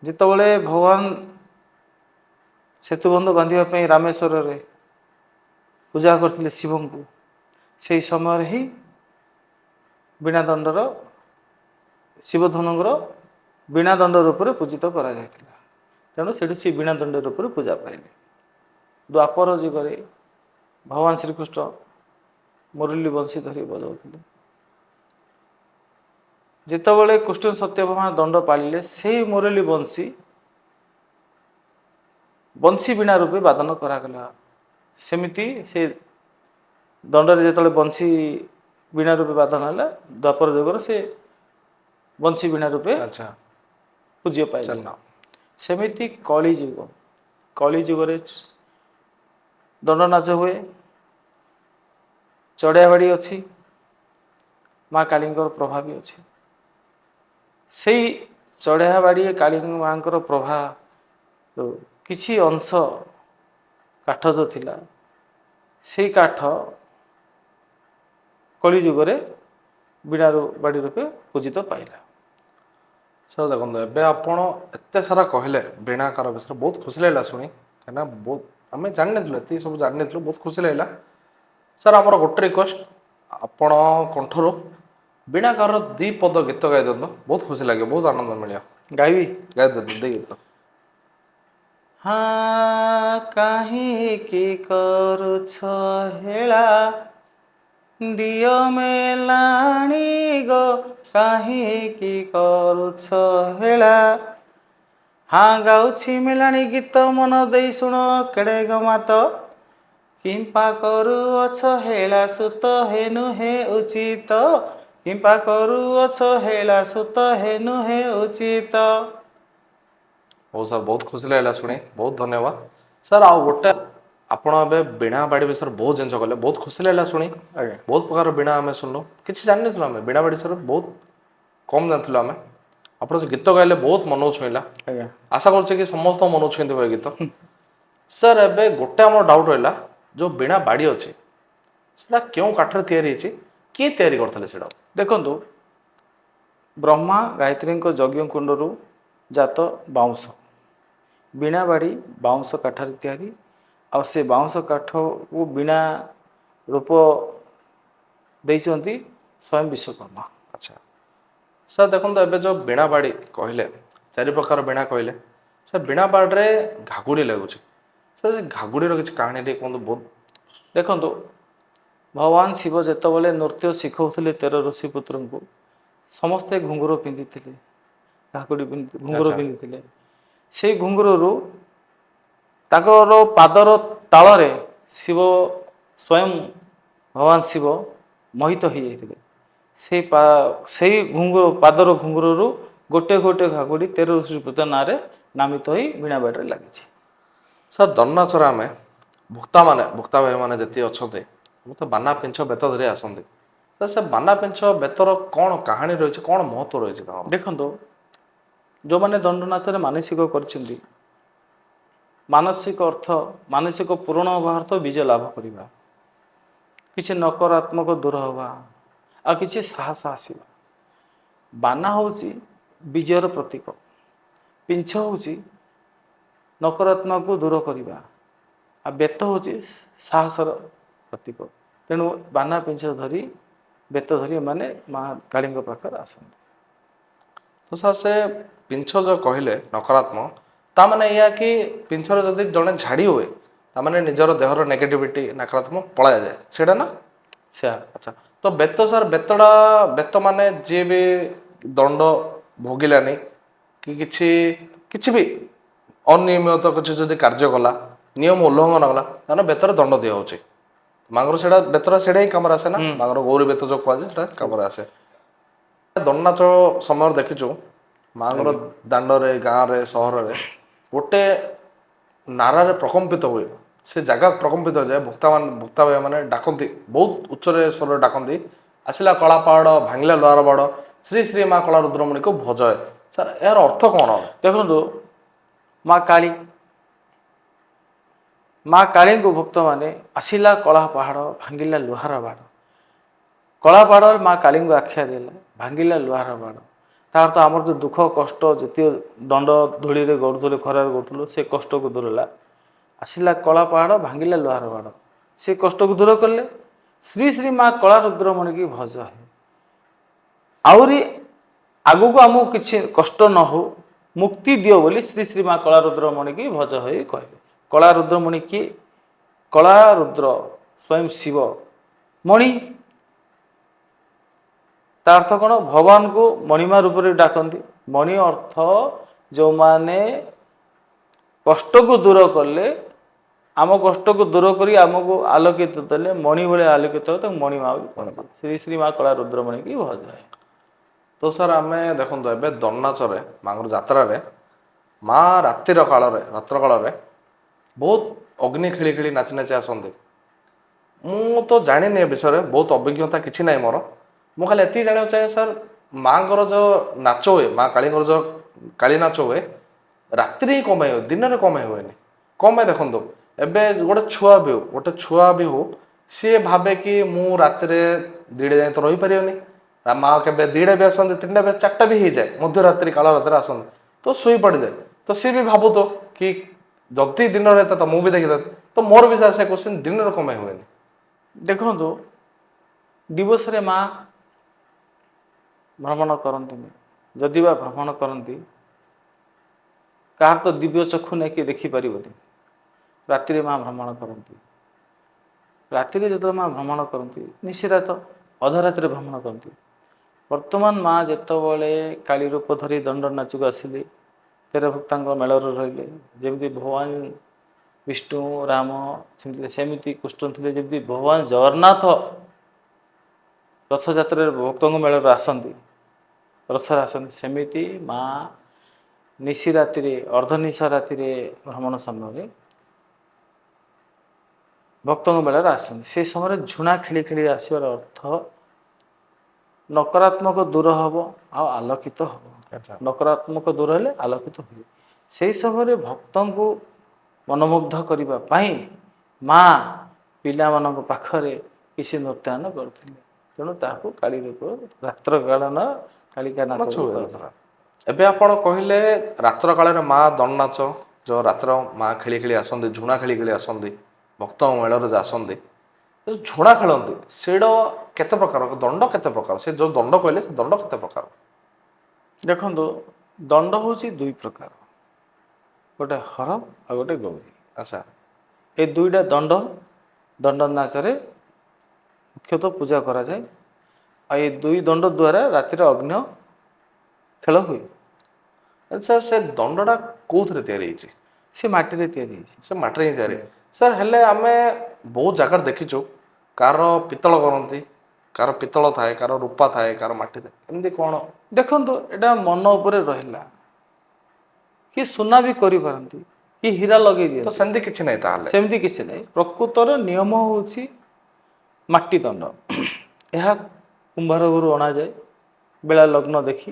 ଯେତେବେଳେ ଭଗବାନ ସେତୁବନ୍ଧ ବାନ୍ଧିବା ପାଇଁ ରାମେଶ୍ୱରରେ ପୂଜା କରିଥିଲେ ଶିବଙ୍କୁ, ସେହି ସମୟରେ ହିଁ ବୀଣାଦଣ୍ଡର ଶିବଧନୁଙ୍କର ବୀଣାଦଣ୍ଡ ରୂପରେ ପୂଜିତ କରାଯାଇଥିଲା। ତେଣୁ ସେଠୁ ସେ ବୀଣାଦଣ୍ଡ ରୂପରେ ପୂଜା ପାଇଲେ। ଦ୍ୱାପର ଯୁଗରେ ଭଗବାନ ଶ୍ରୀକୃଷ୍ଣ ମୁରଲୀ ବଂଶୀ ଧରି ବଜାଉଥିଲେ। ଯେତେବେଳେ କୃଷ୍ଣ ସତ୍ୟଭାମା ଦଣ୍ଡ ପାଳିଲେ, ସେହି ମୁରଲୀ ବଂଶୀ ବୀଣା ରୂପେ ବାଦନ କରାଗଲା। ସେମିତି ସେ ଦଣ୍ଡରେ ଯେତେବେଳେ ବଂଶୀ ବୀଣା ରୂପେ ବାଦନ ହେଲା, ଦ୍ୱାପର ଯୁଗରେ ସେ ବଂଶୀ ବୀଣା ରୂପେ ପୂଜ୍ୟ ପାଇଲେ। ସେମିତି କଳିଯୁଗରେ ଦଣ୍ଡ ନାଚ ହୁଏ, ଚଢ଼େଆ ବାଡ଼ି ଅଛି, ମା କାଳୀଙ୍କର ପ୍ରଭା ବି ଅଛି। ସେଇ ଚଢ଼େଆ ବାଡ଼ି କାଳୀ ମାଙ୍କର ପ୍ରଭା କିଛି ଅଂଶ କାଠ ଯେଉଁ ଥିଲା, ସେଇ କାଠ କଳିଯୁଗରେ ବୀଣା ବାଡ଼ି ରୂପେ ପୂଜିତ ପାଇଲା। ସାର୍ ଦେଖନ୍ତୁ, ଏବେ ଆପଣ ଏତେ ସାରା କହିଲେ ବୀଣାକାର ବିଷୟରେ, ବହୁତ ଖୁସି ଲାଗିଲା ଶୁଣି। କାହିଁକିନା ବହୁତ ଆମେ ଜାଣିନଥିଲୁ, ଏତିକି ସବୁ ଜାଣିନଥିଲୁ, ବହୁତ ଖୁସି ଲାଗିଲା। ସାର୍ ଆମର ଗୋଟେ ରିକ୍ୱେଷ୍ଟ, ଆପଣ କଣ୍ଠରୁ ବୀଣାକାରର 2 ପଦ ଗୀତ ଗାଇ ଦିଅନ୍ତୁ, ବହୁତ ଖୁସି ଲାଗିବ, ବହୁତ ଆନନ୍ଦ ମିଳିବ। ଗାଇବି? ଗାଇ ଦିଅନ୍ତୁ 2 ଗୀତ। ହଁ କାହିଁକି କରୁଛ ହେଳା, ଦିଅ ମେଲାଣି ଗୋ, କାହିଁକି କରୁଛ ହେଳା। ହଁ ଗାଉଛି ମେଲାଣି ଗୀତ, ମନ ଦେଇ ଶୁଣ କେଡ଼େ ଗମାତ, କିମ୍ପା କରୁଅଛ ହେଳା ସୁତ ହେ ନୁହେଁ ଉଚିତ, କିମ୍ପା କରୁଅଛ ହେଳା ସୁତ ହେ ନୁହେଁ ଉଚିତ। ହଉ ସାର୍, ବହୁତ ଖୁସି ଲାଗିଲା ଶୁଣି, ବହୁତ ଧନ୍ୟବାଦ ସାର୍। ଆଉ ଗୋଟେ, ଆପଣ ଏବେ ବୀଣା ବାଡ଼ି ବିଷୟରେ ବହୁତ ଜିନିଷ କଲେ, ବହୁତ ଖୁସି ଲାଗିଲା ଶୁଣି। ଆଜ୍ଞା। ବହୁତ ପ୍ରକାର ବୀଣା ଆମେ ଶୁଣିଲୁ, କିଛି ଜାଣିନଥିଲୁ ଆମେ ବୀଣା ବାଡ଼ି ବିଷୟରେ, ବହୁତ କମ୍ ଜାଣିଥିଲୁ ଆମେ। ଆପଣ ଯେଉଁ ଗୀତ ଗାଇଲେ ବହୁତ ମନକୁ ଛୁଇଁଲା। ଆଜ୍ଞା। ଆଶା କରୁଛି କି ସମସ୍ତଙ୍କ ମନକୁ ଛୁଇଁଥିବ ଏ ଗୀତ। ସାର୍ ଏବେ ଗୋଟେ ଆମର ଡାଉଟ୍ ରହିଲା, ଯେଉଁ ବୀଣା ବାଡ଼ି ଅଛି ସେଇଟା କେଉଁ କାଠରେ ତିଆରି ହେଇଛି, କିଏ ତିଆରି କରିଥିଲେ ସେଇଟା? ଦେଖନ୍ତୁ, ବ୍ରହ୍ମା ଗାୟତ୍ରୀଙ୍କ ଯଜ୍ଞ କୁଣ୍ଡରୁ ଜାତ ବାଉଁଶ ବୀଣା ବାଡ଼ି ବାଉଁଶ କାଠରେ ତିଆରି ଆଉ ସେ ବାଉଁଶ କାଠକୁ ବୀଣା ରୂପ ଦେଇଛନ୍ତି ସ୍ୱୟଂ ବିଶ୍ୱକର୍ମା। ଆଚ୍ଛା ସାର୍ ଦେଖନ୍ତୁ ଏବେ ଯେଉଁ ବୀଣା ବାଡ଼ି କହିଲେ, ଚାରି ପ୍ରକାର ବୀଣା କହିଲେ, ସେ ବୀଣା ବାଡ଼ିରେ ଘାଗୁଡ଼ି ଲାଗୁଛି। ସାର୍ ସେ ଘାଗୁଡ଼ିର କିଛି କାହାଣୀ ଟିକେ କୁହନ୍ତୁ। ବହୁତ ଦେଖନ୍ତୁ ଭଗବାନ ଶିବ ଯେତେବେଳେ ନୃତ୍ୟ ଶିଖାଉଥିଲେ 13 ଋଷିପୁତ୍ରଙ୍କୁ ସମସ୍ତେ ଘୁଙ୍ଗୁର ପିନ୍ଧିଥିଲେ, ଘାଗୁଡ଼ି ଘୁଙ୍ଗୁର ଆଚ୍ଛା ପିନ୍ଧିଥିଲେ। ସେଇ ଘୁଙ୍ଗୁରରୁ ତାଙ୍କର ପାଦର ତାଳରେ ଶିବ ସ୍ୱୟଂ ଭଗବାନ ଶିବ ମୋହିତ ହୋଇଯାଇଥିଲେ। ସେଇ ଘୁଙ୍ଗୁର ପାଦର ଘୁଙ୍ଗୁରରୁ ଗୋଟେ ଗୋଟେ ଘାଗୁଡ଼ି 13 ଋଷିପୁତ୍ର ନାଁରେ ନାମିତ ହୋଇ ବୀଣାବାଡ଼ିରେ ଲାଗିଛି। ସାର୍ ଦଣ୍ଡନାଚରେ ଆମେ ଭୁକ୍ତା ଭାଇମାନେ ଯେତିକି ଅଛନ୍ତି ତ ବାନା ପିଞ୍ଚ ବେତ ଧରି ଆସନ୍ତି। ସାର୍ ସେ ବାନା ପିଞ୍ଚ ବେତର କ'ଣ କାହାଣୀ ରହିଛି, କ'ଣ ମହତ୍ତ୍ୱ ରହିଛି ତାଙ୍କର? ଦେଖନ୍ତୁ ଯେଉଁମାନେ ଦଣ୍ଡନାଚରେ ମାନସିକ କରିଛନ୍ତି, ମାନସିକ ଅର୍ଥ ମାନସିକ ପୂରଣ ହେବା ଅର୍ଥ ବିଜୟ ଲାଭ କରିବା, କିଛି ନକାରାତ୍ମକ ଦୂର ହେବା ଆଉ କିଛି ସାହସ ଆସିବା। ବାନା ହେଉଛି ବିଜୟର ପ୍ରତୀକ, ପିଞ୍ଛ ହେଉଛି ନକାରାତ୍ମକକୁ ଦୂର କରିବା ଆଉ ବେତ ହେଉଛି ସାହସର ପ୍ରତୀକ। ତେଣୁ ବାନା ପିଞ୍ଛ ଧରି ବେତ ଧରି ଏମାନେ ମା କାଳୀଙ୍କ ପାଖରେ ଆସନ୍ତି। ତ ସାର୍ ସେ ପିଞ୍ଛ ଯେଉଁ କହିଲେ ନକାରାତ୍ମକ, ତାମାନେ ଏଇଆ କି ପିଞ୍ଛରେ ଯଦି ଜଣେ ଝାଡ଼ି ହୁଏ ତାମାନେ ନିଜର ଦେହର ନେଗେଟିଭିଟି ନକାରାତ୍ମକ ପଳାଇଯାଏ, ସେଇଟା ନା? ସେୟା ଆଚ୍ଛା ତ ବେତ ସାର୍ ବେତ ମାନେ ଯିଏ ବି ଦଣ୍ଡ ଭୋଗିଲାନି କି କିଛି ବି ଅନିୟମିତ କିଛି ଯଦି କାର୍ଯ୍ୟ କଲା, ନିୟମ ଉଲ୍ଲଂଘନ କଲା, ତାହେଲେ ବେତରେ ଦଣ୍ଡ ଦିଆହେଉଛି। ମାଙ୍କର ସେଇଟା ହିଁ କାମରେ ଆସେ ନା, ମାଙ୍କର ଗୌରୀ ବେତ ଯେଉଁ କୁହାଯାଏ ସେଇଟା ଠିକ୍ କାମରେ ଆସେ। ଦଣ୍ଡନାଚ ସମୟରେ ଦେଖିଛୁ ମାଙ୍କର ଆଜ୍ଞା ଦାଣ୍ଡରେ, ଗାଁରେ, ସହରରେ ଗୋଟେ ନାରାରେ ପ୍ରକମ୍ପିତ ହୁଏ, ସେ ଜାଗା ପ୍ରକମ୍ପିତ ହୋଇଯାଏ। ଭୁକ୍ତା ଭାଇମାନେ ଡାକନ୍ତି, ବହୁତ ଉଚ୍ଚରେ ସ୍ୱରରେ ଡାକନ୍ତି, ଆସିଲା କଳା ପାହାଡ଼ ଭାଙ୍ଗିଲା ଲୁହାର ବାଡ଼, ଶ୍ରୀ ଶ୍ରୀ ମା କଳା ରୁଦ୍ରମଣୀକୁ ଭଜଏ। ସାର୍ ଏହାର ଅର୍ଥ କ'ଣ? ଦେଖନ୍ତୁ ମା କାଳୀ ମା କାଳୀଙ୍କୁ ଭକ୍ତମାନେ ଆସିଲା କଳା ପାହାଡ଼ ଭାଙ୍ଗିଲା ଲୁହାର ବାଡ଼, କଳା ପାହାଡ଼ରେ ମା କାଳୀଙ୍କୁ ଆଖ୍ୟା ଦେଲା, ଭାଙ୍ଗିଲା ଲୁହାର ବାଡ଼। ତାର ତ ଆମର ଯେଉଁ ଦୁଃଖ କଷ୍ଟ ଯେତିକି ଦଣ୍ଡ ଧୂଳିରେ ଗଡ଼ୁଥିଲେ, ଖରାରେ ଗଡ଼ୁଥିଲୁ, ସେ କଷ୍ଟକୁ ଦୂର ହେଲା। ଆସିଲା କଳା ପାହାଡ଼ ଭାଙ୍ଗିଲା ଲୁହାର ବାଡ଼, ସେ କଷ୍ଟକୁ ଦୂର କଲେ। ଶ୍ରୀ ଶ୍ରୀ ମା କଳା ରୁଦ୍ରମଣୀକି ଭଜ ହେ। ଆହୁରି ଆଗକୁ ଆମକୁ କିଛି କଷ୍ଟ ନ ହଉ, ମୁକ୍ତି ଦିଅ ବୋଲି ଶ୍ରୀ ଶ୍ରୀ ମା କଳା ରୁଦ୍ରମଣୀକି ଭଜ ହୋଇ କହିବେ। କଳା ରୁଦ୍ରମଣୀ କିଏ? କଳା ରୁଦ୍ର ସ୍ୱୟଂ ଶିବ, ମଣି ତା ଅର୍ଥ କ'ଣ? ଭଗବାନଙ୍କୁ ମଣିମା ରୂପରେ ଡାକନ୍ତି। ମଣି ଅର୍ଥ ଯେଉଁମାନେ କଷ୍ଟକୁ ଦୂର କଲେ, ଆମ କଷ୍ଟକୁ ଦୂର କରି ଆମକୁ ଆଲୋକିତ ଦେଲେ, ମଣି ଭଳିଆ ଆଲୋକିତ ହେଲେ ତାକୁ ମଣିମା ବୋଲି କୁହାଯାଏ। ଶ୍ରୀ ଶ୍ରୀ ମା କଳା ରୁଦ୍ରମଣୀକି ଭଜାଏ। ତ ସାର୍ ଆମେ ଦେଖନ୍ତୁ ଏବେ ଦଣ୍ଡନାଚରେ ମାଙ୍କର ଯାତ୍ରାରେ ମା ରାତ୍ର କାଳରେ ବହୁତ ଅଗ୍ନି ଖେଳି ଖେଳି ନାଚି ନାଚି ଆସନ୍ତି। ମୁଁ ତ ଜାଣିନି ଏ ବିଷୟରେ, ବହୁତ ଅଭିଜ୍ଞତା କିଛି ନାହିଁ ମୋର। ମୁଁ ଖାଲି ଏତିକି ଜାଣିବାକୁ ଚାହେଁ ସାର୍, ମାଙ୍କର ଯେଉଁ ନାଚ ହୁଏ, ମା କାଳୀଙ୍କର ଯେଉଁ କାଳୀ ନାଚ ହୁଏ, ରାତିରେ ହିଁ କ'ଣ ପାଇଁ ହୁଏ, ଦିନରେ କ'ଣ ପାଇଁ ହୁଏନି? କ'ଣ ପାଇଁ? ଦେଖନ୍ତୁ ଏବେ ଗୋଟେ ଛୁଆ ବି ହଉ, ସିଏ ଭାବେ କି ମୁଁ ରାତିରେ 2ଟା ଯାଏଁ ତ ରହିପାରିବନି। ମା କେବେ 2ଟା ବି ଆସନ୍ତି, 3ଟା ବି, 4ଟା ବି ହେଇଯାଏ, ମଧ୍ୟରାତ୍ରି କାଳ ରାତିରେ ଆସନ୍ତି, ତ ଶୋଇ ପଡ଼ିଯାଏ। ତ ସିଏ ବି ଭାବୁତ କି ଯଦି ଦିନରେ ହେଇତା ତ ମୁଁ ବି ଦେଖିଥାନ୍ତି। ତ ମୋର ବି ସାର୍ ସେ କୋଶ୍ଚିନ୍, ଦିନରେ କ'ଣ ପାଇଁ ହୁଏନି? ଦେଖନ୍ତୁ ଦିବସରେ ମା ଭ୍ରମଣ କରନ୍ତିନି, ଯଦି ବା ଭ୍ରମଣ କରନ୍ତି କାହାର ତ ଦିବ୍ୟ ଚକ୍ଷୁ ନେଇକି ଦେଖିପାରିବନି। ରାତିରେ ମା ଭ୍ରମଣ କରନ୍ତି। ରାତିରେ ଯେତେବେଳେ ମା ଭ୍ରମଣ କରନ୍ତି, ନିଶିରାତ ଅଧରାତିରେ ଭ୍ରମଣ କରନ୍ତି। ବର୍ତ୍ତମାନ ମା ଯେତେବେଳେ କାଳୀ ରୂପ ଧରି ଦଣ୍ଡ ନାଚକୁ ଆସିଲେ, 13 ଭକ୍ତାଙ୍କ ମେଳରେ ରହିଲେ, ଯେମିତି ଭଗବାନ ବିଷ୍ଣୁ ରାମ ସେମିତି କୃଷ୍ଣ ଥିଲେ, ଯେମିତି ଭଗବାନ ଜଗନ୍ନାଥ ରଥଯାତ୍ରାରେ ଭକ୍ତଙ୍କ ମେଳରେ ଆସନ୍ତି, ରଥରେ ଆସନ୍ତି, ସେମିତି ମା ନିଶି ରାତିରେ, ଅର୍ଦ୍ଧନିଶା ରାତିରେ ଭ୍ରମଣ ସମୟରେ ଭକ୍ତଙ୍କ ମେଳରେ ଆସନ୍ତି। ସେ ସମୟରେ ଝୁଣା ଖେଳି ଖେଳି ଆସିବାର ଅର୍ଥ ନକାରାତ୍ମକ ଦୂର ହେବ ଆଉ ଆଲୋକିତ ହେବ। ଆଚ୍ଛା ନକାରାତ୍ମକ ଦୂର ହେଲେ ଆଲୋକିତ ହୁଏ। ସେହି ସମୟରେ ଭକ୍ତଙ୍କୁ ମନମୁଗ୍ଧ କରିବା ପାଇଁ ମା ପିଲାମାନଙ୍କ ପାଖରେ କିଛି ନୃତ୍ୟାନ କରୁଥିଲେ। ତେଣୁ ତାହାକୁ କାଳୀ ରୂପ ରାତ୍ରକାଳୀନ କାଳିକା ନାଚ ନାଚ ବୋଲି ହୁଏ କୁହାଯାଏ। ଦଶହରା। ଏବେ ଆପଣ କହିଲେ ରାତ୍ର କାଳରେ ମା ଦଣ୍ଡ ନାଚ, ଯେଉଁ ରାତ୍ର ମା ଖେଳି ଖେଳି ଆସନ୍ତି, ଝୁଣା ଖେଳି ଖେଳି ଆସନ୍ତି, ଭକ୍ତ ମେଳରେ ଯେ ଆସନ୍ତି, ଯୋଉ ଝୁଣା ଖେଳନ୍ତି ସେଇଟା କେତେ ପ୍ରକାର, ଦଣ୍ଡ କେତେ ପ୍ରକାର, ସେ ଯେଉଁ ଦଣ୍ଡ କହିଲେ ସେ ଦଣ୍ଡ କେତେ ପ୍ରକାର? ଦେଖନ୍ତୁ ଦଣ୍ଡ ହେଉଛି ଦୁଇ ପ୍ରକାର, ଗୋଟେ ହର ଆଉ ଗୋଟେ ଗୌରୀ। ଆଚ୍ଛା। ଏ ଦୁଇଟା ଦଣ୍ଡ ନାଚରେ ମୁଖ୍ୟତଃ ପୂଜା କରାଯାଏ। ଆଉ ଏ ଦୁଇ ଦଣ୍ଡ ଦ୍ୱାରା ରାତିରେ ଅଗ୍ନି ଖେଳ ହୁଏ। ଆଚ୍ଛା, ସେ ଦଣ୍ଡଟା କୋଉଥିରେ ତିଆରି ହେଇଛି? ସେ ମାଟିରେ ତିଆରି ହେଇଛି। ସେ ମାଟିରେ ହିଁ ତିଆରି। ସାର୍ ହେଲେ ଆମେ ବହୁତ ଜାଗାରେ ଦେଖିଛୁ, କାହାର ପିତ୍ତଳ କରନ୍ତି, କାହାର ପିତ୍ତଳ ଥାଏ, କାହାର ରୂପା ଥାଏ, କାହାର ମାଟି ଥାଏ, ଏମିତି କ'ଣ? ଦେଖନ୍ତୁ ଏଇଟା ମନ ଉପରେ ରହିଲା, କି ସୁନା ବି କରିପାରନ୍ତି, କି ହୀରା ଲଗେଇ ତ ଦିଅନ୍ତି, ସେମିତି କିଛି ନାହିଁ ତାହେଲେ। ସେମିତି କିଛି ନାହିଁ। ପ୍ରକୃତର ନିୟମ ହେଉଛି ମାଟି ଦଣ୍ଡ। ଏହା କୁମ୍ଭାର ଘରୁ ଅଣାଯାଏ, ବେଳା ଲଗ୍ନ ଦେଖି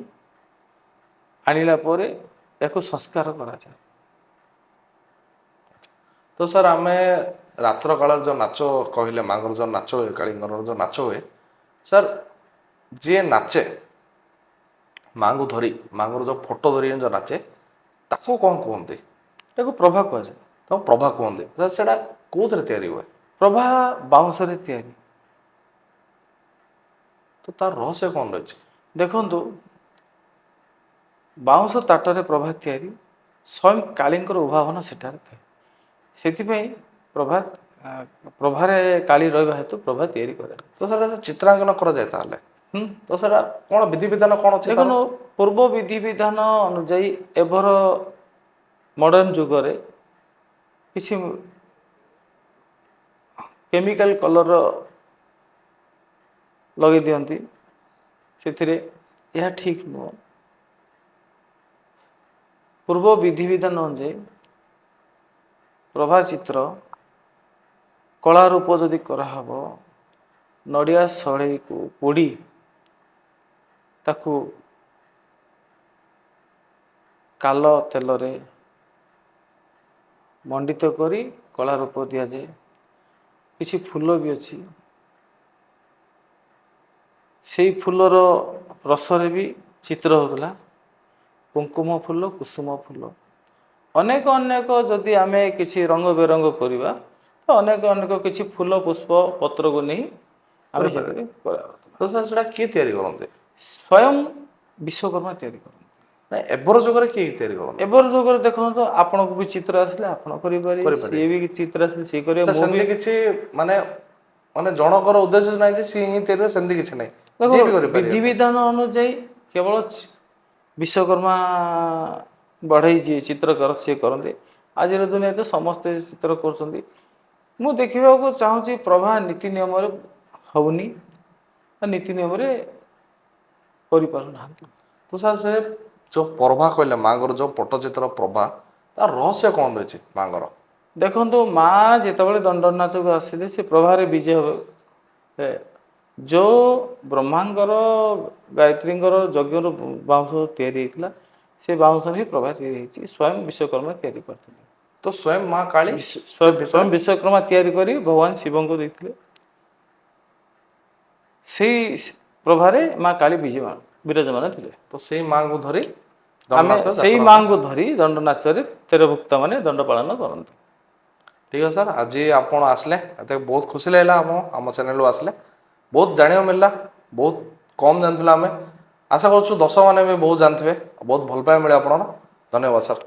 ଆଣିଲା ପରେ ଏହାକୁ ସଂସ୍କାର କରାଯାଏ। ତ ସାର୍ ଆମେ ରାତ୍ର କାଳରେ ଯେଉଁ ନାଚ କହିଲେ, ମାଙ୍କର ଯେଉଁ ନାଚ ହୁଏ, କାଳୀଙ୍କର ଯେଉଁ ନାଚ ହୁଏ, ସାର୍ ଯିଏ ନାଚେ ମାଙ୍କୁ ଧରି, ମାଙ୍କର ଯେଉଁ ଫଟୋ ଧରି ଯେଉଁ ନାଚେ, ତାକୁ କ'ଣ କୁହନ୍ତି? ତାକୁ ପ୍ରଭା କୁହାଯାଏ। ତାକୁ ପ୍ରଭା କୁହନ୍ତି। ସାର୍ ସେଇଟା କୋଉଥିରେ ତିଆରି ହୁଏ? ପ୍ରଭା ବାଉଁଶରେ ତିଆରି। ତ ତାର ରହସ୍ୟ କ'ଣ ରହିଛି? ଦେଖନ୍ତୁ ବାଉଁଶ ତାଟରେ ପ୍ରଭା ତିଆରି, ସ୍ୱୟଂ କାଳୀଙ୍କର ଉଭାବନ ସେଠାରେ ଥାଏ। ସେଥିପାଇଁ ପ୍ରଭାରେ କାଳୀ ରହିବା ହେତୁ ପ୍ରଭା ତିଆରି କରାଯାଏ। ତ ସେଇଟା ଚିତ୍ରାଙ୍କନ କରାଯାଏ ତାହେଲେ। ତ ସେଇଟା କ'ଣ ବିଧିବିଧାନ କ'ଣ ଅଛି ତାର? ଦେଖନ୍ତୁ ପୂର୍ବ ବିଧିବିଧାନ ଅନୁଯାୟୀ ଏବେର ମଡ଼ର୍ଣ୍ଣ ଯୁଗରେ କିଛି କେମିକାଲ କଲର ଲଗେଇ ଦିଅନ୍ତି ସେଥିରେ, ଏହା ଠିକ୍ ନୁହଁ। ପୂର୍ବ ବିଧିବିଧାନ ଅନୁଯାୟୀ ପ୍ରଭା ଚିତ୍ର କଳା ରୂପ ଯଦି କରାହବ, ନଡ଼ିଆ ସଢ଼େଇକୁ ପୋଡ଼ି ତାକୁ କାଲ ତେଲରେ ମଣ୍ଡିତ କରି କଳା ରୂପ ଦିଆଯାଏ। କିଛି ଫୁଲ ବି ଅଛି, ସେଇ ଫୁଲର ରସରେ ବି ଚିତ୍ର ହେଉଥିଲା। କୁଙ୍କୁମ ଫୁଲ, କୁସୁମ ଫୁଲ, ଅନେକ ଯଦି ଆମେ କିଛି ରଙ୍ଗ ବେରଙ୍ଗ କରିବା ତ ଅନେକ କିଛି ଫୁଲ, ପୁଷ୍ପ, ପତ୍ରକୁ ନେଇ ଆମେ କରିପାରିବେ। ସେଥିରେ କରାଯାଉଥିଲା। ତ ସାର୍ ସେଇଟା କିଏ ତିଆରି କରନ୍ତି? ସ୍ୱୟଂ ବିଶ୍ୱକର୍ମା ତିଆରି କରନ୍ତି। ନାଇଁ ଏବେର ଯୁଗରେ କିଏ ତିଆରି କରନ୍ତି? ଏବେର ଯୁଗରେ ଦେଖନ୍ତୁ ଆପଣଙ୍କୁ ବି ଚିତ୍ର ଆସିଲେ ଆପଣ କରିପାରିବେ, ସିଏ ବି ଚିତ୍ର ଆସିଲେ ସିଏ କରିବେ, ତ ମୁଁ ବି। ସେମିତି କିଛି ମାନେ ମାନେ ଜଣଙ୍କର ଉଦ୍ଦେଶ୍ୟ ନାହିଁ ଯେ ସିଏ ହିଁ ତିଆରି କରିବେ, ସେମିତି କିଛି ନାହିଁ, ଯିଏ ଦେଖନ୍ତୁ ବି କରିପାରିବେ ତ। ବିଧିବିଧାନ ଅନୁଯାୟୀ କେବଳ ବିଶ୍ୱକର୍ମା ବଢ଼େଇ ଯିଏ ଚିତ୍ରକର ସିଏ କରନ୍ତି। ଆଜିର ଦୁନିଆରେ ତ ସମସ୍ତେ ଚିତ୍ର କରୁଛନ୍ତି। ମୁଁ ଦେଖିବାକୁ ଚାହୁଁଛି ପ୍ରଭା ନୀତି ନିୟମରେ ହେଉନି, ନୀତି ନିୟମରେ କରିପାରୁନାହାନ୍ତି। ତ ସାର୍ ସେ ଯେଉଁ ପ୍ରଭା କହିଲେ, ମାଙ୍କର ଯେଉଁ ପଟ୍ଟଚିତ୍ର ପ୍ରଭା, ତାର ରହସ୍ୟ କ'ଣ ରହିଛି ମାଙ୍କର? ଦେଖନ୍ତୁ ମା ଯେତେବେଳେ ଦଣ୍ଡ ନାଚକୁ ଆସିଲେ ସେ ପ୍ରଭାରେ ବିଜେ ହେବେ। ଯେଉଁ ବ୍ରହ୍ମାଙ୍କର ଗାୟତ୍ରୀଙ୍କର ଯଜ୍ଞର ବାଉଁଶ ତିଆରି ହେଇଥିଲା, ସେ ବାଉଁଶ ହିଁ ପ୍ରଭା ତିଆରି ହେଇଛି, ସ୍ୱୟଂ ବିଶ୍ୱକର୍ମା ତିଆରି କରିଥିଲେ। ତ ସ୍ୱୟଂ ମା କାଳୀ ସେ ଭିତରେ। ସ୍ୱୟଂ ବିଶ୍ୱକର୍ମା ତିଆରି କରି ଭଗବାନ ଶିବଙ୍କୁ ଦେଇଥିଲେ। ସେଇ ପ୍ରଭାରେ ମା କାଳୀ ବିରାଜମାନ ଥିଲେ। ତ ସେଇ ମାଙ୍କୁ ଧରି ଆମେ ଦଣ୍ଡନାଚ ସେଇ ଯାତ୍ରା। ମାଙ୍କୁ ଧରି ଦଣ୍ଡ ନାଚରେ ତେର ଭକ୍ତମାନେ ଦଣ୍ଡ ପାଳନ କରନ୍ତି। ଠିକ୍ ଅଛି ସାର୍, ଆଜି ଆପଣ ଆସିଲେ ଏତେ ବହୁତ ଖୁସି ଲାଗିଲା। ଆମ ଚ୍ୟାନେଲକୁ ଆସିଲେ ବହୁତ ଜାଣିବାକୁ ମିଳିଲା, ବହୁତ କମ୍ ଜାଣିଥିଲୁ ଆମେ। ଆଶା କରୁଛୁ ଦର୍ଶକମାନେ ବି ବହୁତ ଜାଣିଥିବେ, ବହୁତ ଭଲ ପାଇବା ମିଳେ ଆପଣଙ୍କର। ଧନ୍ୟବାଦ ସାର୍।